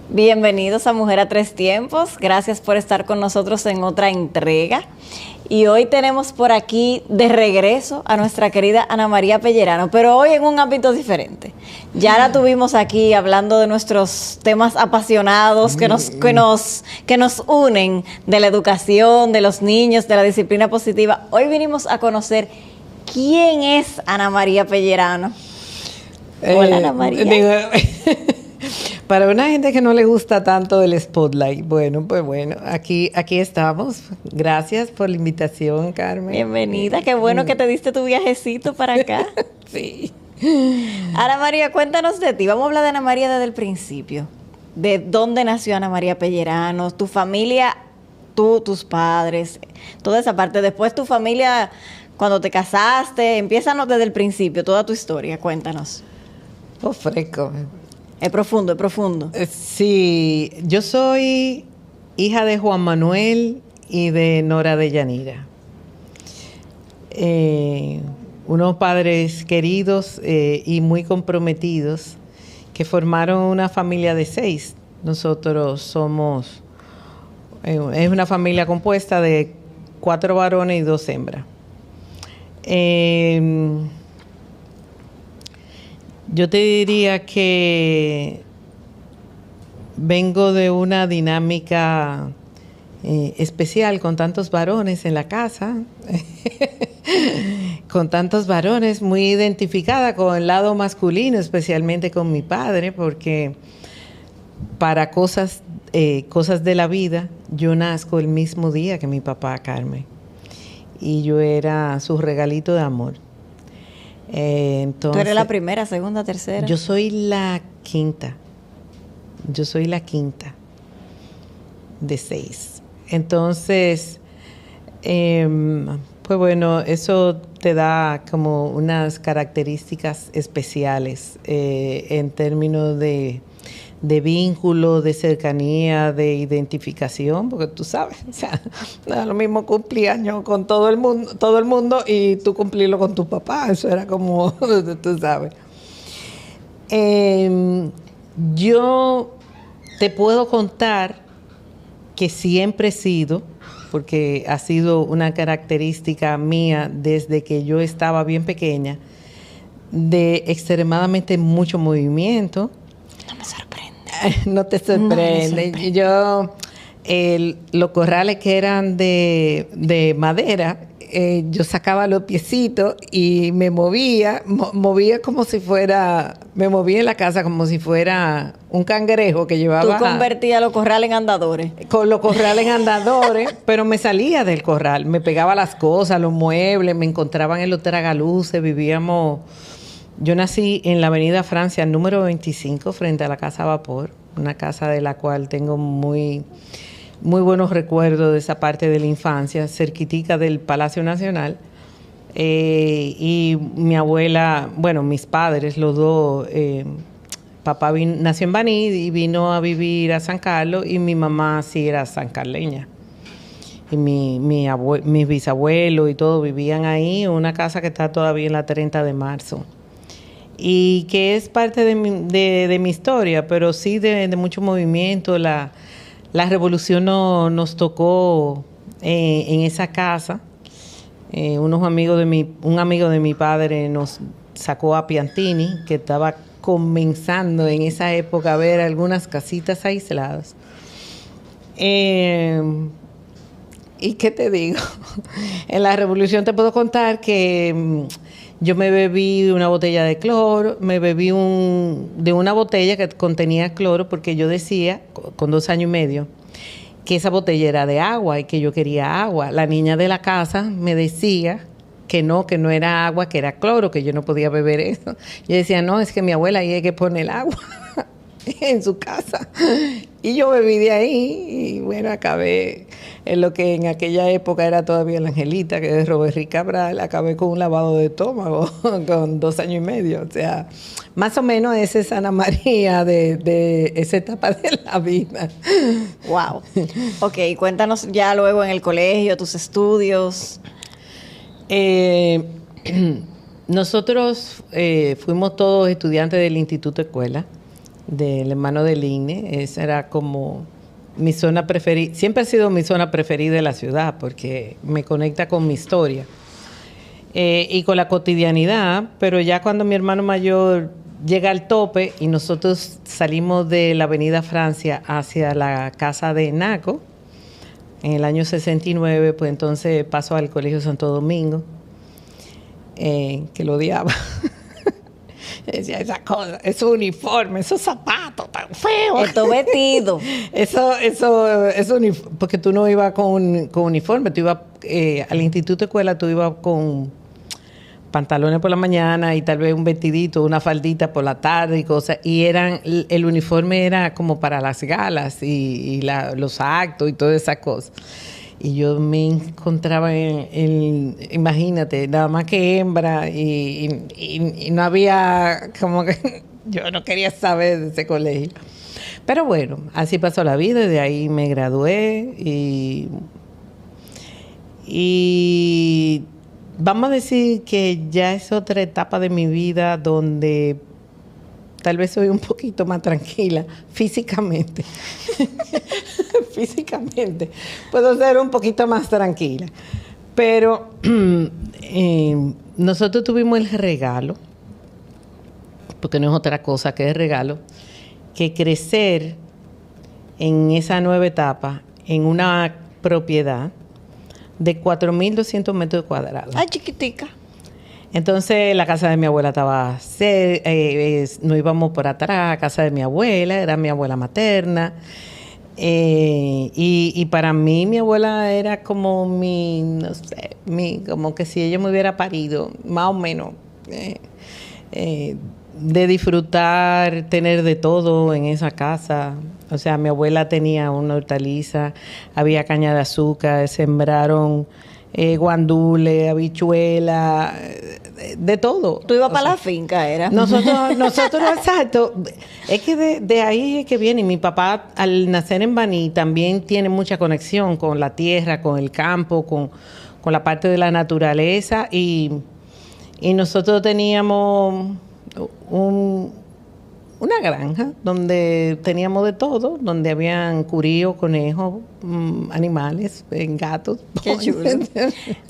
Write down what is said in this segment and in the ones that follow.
Bienvenidos a Mujer a Tres Tiempos. Gracias por estar con nosotros en otra entrega. Y hoy tenemos por aquí de regreso a nuestra querida Ana María Pellerano, pero hoy en un ámbito diferente. Ya la tuvimos aquí hablando de nuestros temas apasionados que nos unen, de la educación, de los niños, de la disciplina positiva. Hoy vinimos a conocer quién es Ana María Pellerano. Hola, Ana María. Para una gente que no le gusta tanto el spotlight, pues bueno, aquí estamos. Gracias por la invitación, Carmen. Bienvenida, qué bueno que te diste tu viajecito para acá. Sí. Ana María, cuéntanos de ti. Vamos a hablar de Ana María desde el principio. ¿De dónde nació Ana María Pellerano? Tu familia, tú, tus padres, toda esa parte. Después tu familia, cuando te casaste, empiézanos desde el principio, toda tu historia, cuéntanos. Fresco. Es profundo, es profundo. Sí, yo soy hija de Juan Manuel y de Nora de Yanira. Unos padres queridos y muy comprometidos que formaron una familia de 6. Nosotros somos, es una familia compuesta de 4 varones y 2 hembras. Yo te diría que vengo de una dinámica especial con tantos varones en la casa, con tantos varones, muy identificada con el lado masculino, especialmente con mi padre, porque para cosas de la vida, yo nazco el mismo día que mi papá, Carmen, y yo era su regalito de amor. Entonces, ¿tú eres la primera, segunda, tercera? Yo soy la quinta. Yo soy la quinta de 6. Entonces, pues bueno, eso te da como unas características especiales en términos de vínculo, de cercanía, de identificación, porque tú sabes, o sea, no es lo mismo cumplir años con todo el mundo y tú cumplirlo con tu papá, eso era como, tú sabes. Yo te puedo contar que siempre he sido, porque ha sido una característica mía desde que yo estaba bien pequeña, de extremadamente mucho movimiento. No me sorprende. No te sorprende. No Yo, los corrales que eran de madera, yo sacaba los piecitos y me movía como si fuera, me movía en la casa como si fuera un cangrejo que llevaba. Tú convertías los corrales en andadores. Con los corrales en andadores, pero me salía del corral, me pegaba las cosas, los muebles, me encontraban en los tragaluces, vivíamos. Yo nací en la avenida Francia, número 25, frente a la Casa Vapor, una casa de la cual tengo muy, muy buenos recuerdos de esa parte de la infancia, cerquitica del Palacio Nacional. Y mi abuela, bueno, mis padres, los dos, papá nació en Baní y vino a vivir a San Carlos, y mi mamá sí era sancarleña. Y mis bisabuelos y todo vivían ahí, en una casa que está todavía en la 30 de marzo. Y que es parte de mi historia, pero sí de mucho movimiento. La revolución nos tocó en esa casa. Un amigo de mi padre nos sacó a Piantini, que estaba comenzando en esa época a ver algunas casitas aisladas. ¿Y qué te digo? En la revolución te puedo contar que yo me bebí una botella de cloro, me bebí de una botella que contenía cloro, porque yo decía, con 2 años y medio, que esa botella era de agua y que yo quería agua. La niña de la casa me decía que no era agua, que era cloro, que yo no podía beber eso. Yo decía, no, es que mi abuela ahí hay que poner el agua en su casa. Y yo bebí de ahí y bueno, acabé en lo que en aquella época era todavía la Angelita, que es de Robert Rick Cabral. Acabé con un lavado de estómago con 2 años y medio. O sea, más o menos esa es Ana María de esa etapa de la vida. Wow. Ok, cuéntanos ya luego en el colegio, tus estudios. Nosotros fuimos todos estudiantes del Instituto Escuela. del hermano del INE. Esa era como mi zona preferida. Siempre ha sido mi zona preferida de la ciudad porque me conecta con mi historia y con la cotidianidad. Pero ya cuando mi hermano mayor llega al tope y nosotros salimos de la Avenida Francia hacia la casa de Naco, en el año 69, pues entonces paso al Colegio Santo Domingo, que lo odiaba. Decía, esa cosa, esos uniformes, esos zapatos tan feos. Estos vestidos. Porque tú no ibas con uniforme, tú ibas al instituto de escuela, tú ibas con pantalones por la mañana y tal vez un vestidito, una faldita por la tarde y cosas. Y el uniforme era como para las galas y los actos y todas esas cosas. Y yo me encontraba imagínate, nada más que hembra y no había, como que yo no quería saber de ese colegio. Pero bueno, así pasó la vida, de ahí me gradué y vamos a decir que ya es otra etapa de mi vida donde tal vez soy un poquito más tranquila físicamente. Físicamente puedo ser un poquito más tranquila. Pero nosotros tuvimos el regalo, porque no es otra cosa que el regalo, que crecer en esa nueva etapa en una propiedad de 4.200 metros cuadrados. Ay, chiquitica. Entonces la casa de mi abuela estaba nos íbamos por atrás a casa de mi abuela, era mi abuela materna. Y para mí mi abuela era como no sé, como que si ella me hubiera parido, más o menos, de disfrutar, tener de todo en esa casa. O sea, mi abuela tenía una hortaliza, había caña de azúcar, sembraron guandules, habichuela, de todo. Tú ibas para la finca, era. Nosotros, exacto. Es que de ahí es que viene. Y mi papá, al nacer en Baní, también tiene mucha conexión con la tierra, con el campo, con la parte de la naturaleza. Y nosotros teníamos una granja donde teníamos de todo, donde habían curíos, conejos, animales, gatos. Qué chulo.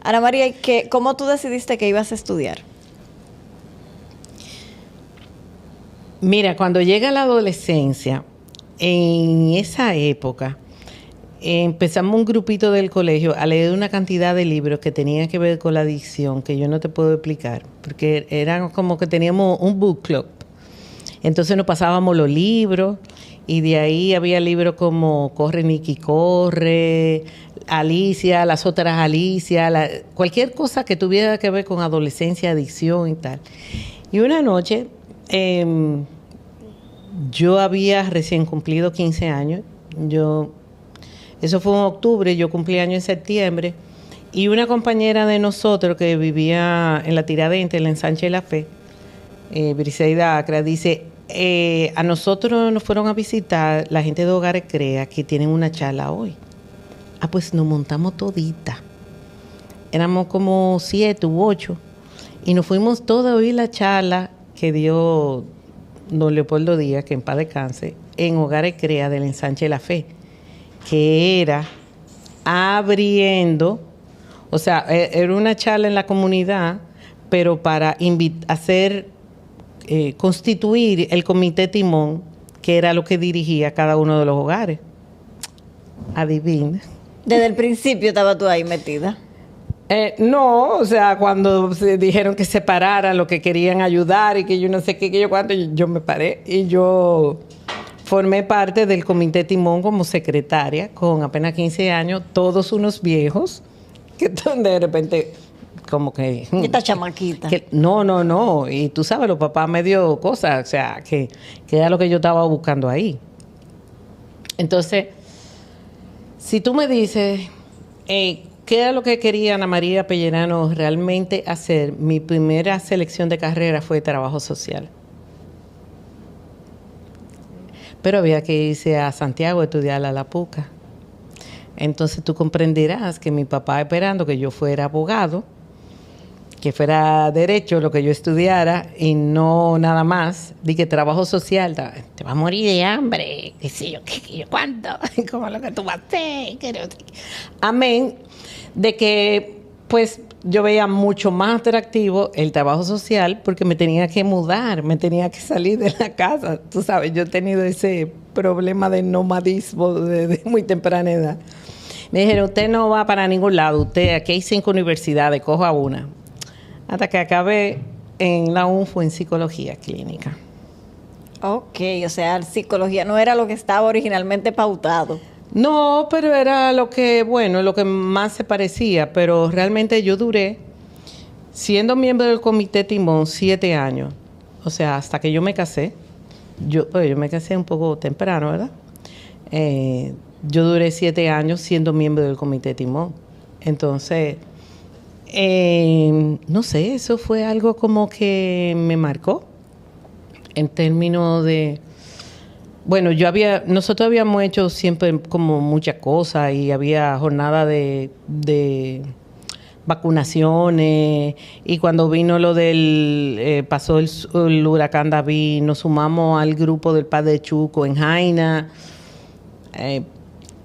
Ana María, ¿cómo tú decidiste que ibas a estudiar? Mira, cuando llega la adolescencia, en esa época, empezamos un grupito del colegio a leer una cantidad de libros que tenían que ver con la adicción, que yo no te puedo explicar, porque eran como que teníamos un book club. Entonces nos pasábamos los libros y de ahí había libros como Corre, Nicky, Corre, Alicia, las otras Alicia, cualquier cosa que tuviera que ver con adolescencia, adicción y tal. Y una noche, yo había recién cumplido 15 años. Eso fue en octubre, yo cumplí año en septiembre. Y una compañera de nosotros que vivía en la Tiradentes, en la Ensanche de la Fe, Briseida Acra, dice... a nosotros nos fueron a visitar la gente de Hogares Crea que tienen una charla hoy. Pues nos montamos todita. Éramos como 7 u 8 y nos fuimos todos a oír la charla que dio don Leopoldo Díaz, que en paz descanse, en Hogares Crea del Ensanche de la Fe, que era abriendo, o sea, era una charla en la comunidad, pero para constituir el comité timón, que era lo que dirigía cada uno de los hogares. Adivina. Desde el principio estaba tú ahí metida. No, o sea, cuando se dijeron que se pararan, lo que querían ayudar y que yo no sé qué, que yo cuánto, yo me paré y yo formé parte del comité timón como secretaria con apenas 15 años, todos unos viejos, que de repente... como que... Esta chamaquita. No. Y tú sabes, los papás me dio cosas, o sea, que era lo que yo estaba buscando ahí. Entonces, si tú me dices, ¿qué era lo que quería Ana María Pellerano realmente hacer? Mi primera selección de carrera fue trabajo social. Pero había que irse a Santiago a estudiar a la PUCA. Entonces tú comprenderás que mi papá, esperando que yo fuera abogado, que fuera derecho lo que yo estudiara y no nada más, di que trabajo social, te vas a morir de hambre, qué sé yo, qué yo cuánto, como lo que tú vas a hacer, amén, de que pues yo veía mucho más atractivo el trabajo social porque me tenía que mudar, me tenía que salir de la casa, tú sabes, yo he tenido ese problema de nomadismo de muy temprana edad. Me dijeron, usted no va para ningún lado, usted, aquí hay 5 universidades, coja una. Hasta que acabé en la UNFU en psicología clínica. Ok, o sea, psicología no era lo que estaba originalmente pautado. No, pero era lo que más se parecía, pero realmente yo duré, siendo miembro del Comité Timón, 7 años. O sea, hasta que yo me casé. Yo me casé un poco temprano, ¿verdad? Yo duré 7 años siendo miembro del Comité Timón. Entonces, no sé, eso fue algo como que me marcó en términos de... Bueno, nosotros habíamos hecho siempre como muchas cosas y había jornada de vacunaciones y cuando vino lo pasó el huracán David, nos sumamos al grupo del Padre Chuco en Jaina,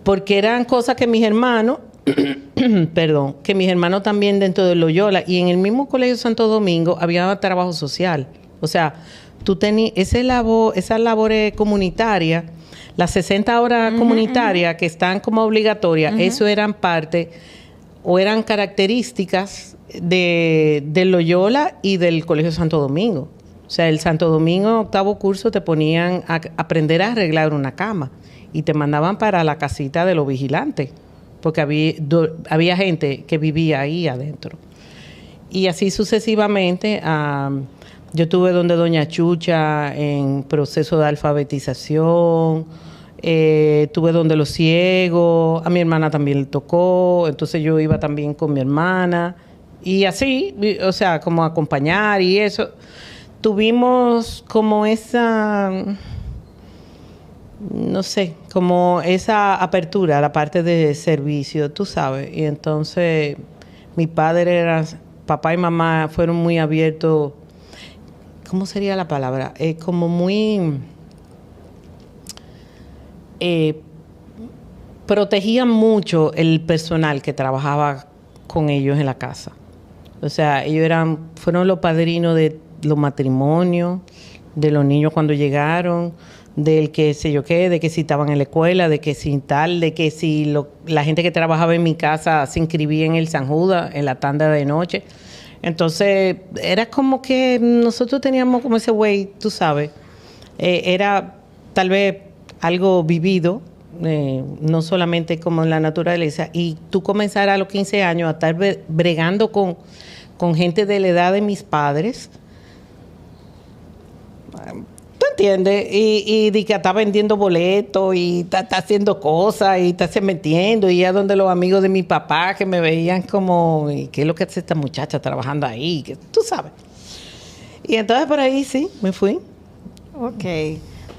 porque eran cosas que mis hermanos, que mis hermanos también dentro de Loyola y en el mismo Colegio Santo Domingo había trabajo social. O sea, tú tenías esas labores comunitarias, las 60 horas comunitarias que están como obligatorias, eso eran parte o eran características de Loyola y del Colegio Santo Domingo. O sea, el Santo Domingo, 8º curso, te ponían a aprender a arreglar una cama y te mandaban para la casita de los vigilantes, porque había gente que vivía ahí adentro. Y así sucesivamente, yo estuve donde Doña Chucha en proceso de alfabetización, estuve donde los ciegos, a mi hermana también le tocó, entonces yo iba también con mi hermana, y así, o sea, como acompañar y eso. Tuvimos como esa... no sé, como esa apertura a la parte de servicio, tú sabes. Y entonces papá y mamá fueron muy abiertos. ¿Cómo sería la palabra? Como muy... protegían mucho el personal que trabajaba con ellos en la casa. O sea, ellos fueron los padrinos de los matrimonios, de los niños cuando llegaron, del que sé yo qué, de que si estaban en la escuela, de que si tal, de que si la gente que trabajaba en mi casa se inscribía en el San Judas, en la tanda de noche. Entonces, era como que nosotros teníamos como ese güey, tú sabes, era tal vez algo vivido, no solamente como en la naturaleza, y tú comenzar a los 15 años a estar bregando con gente de la edad de mis padres, ¿tú entiendes? Y de que está vendiendo boletos y está haciendo cosas y está se metiendo y ya donde los amigos de mi papá que me veían como, ¿y qué es lo que hace esta muchacha trabajando ahí? Que tú sabes. Y entonces por ahí sí, me fui. Ok.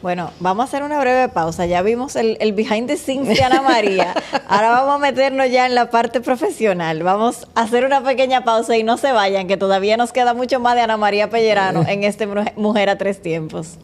Bueno, vamos a hacer una breve pausa. Ya vimos el behind the scenes de Ana María. Ahora vamos a meternos ya en la parte profesional. Vamos a hacer una pequeña pausa y no se vayan, que todavía nos queda mucho más de Ana María Pellerano en este Mujer a Tres Tiempos.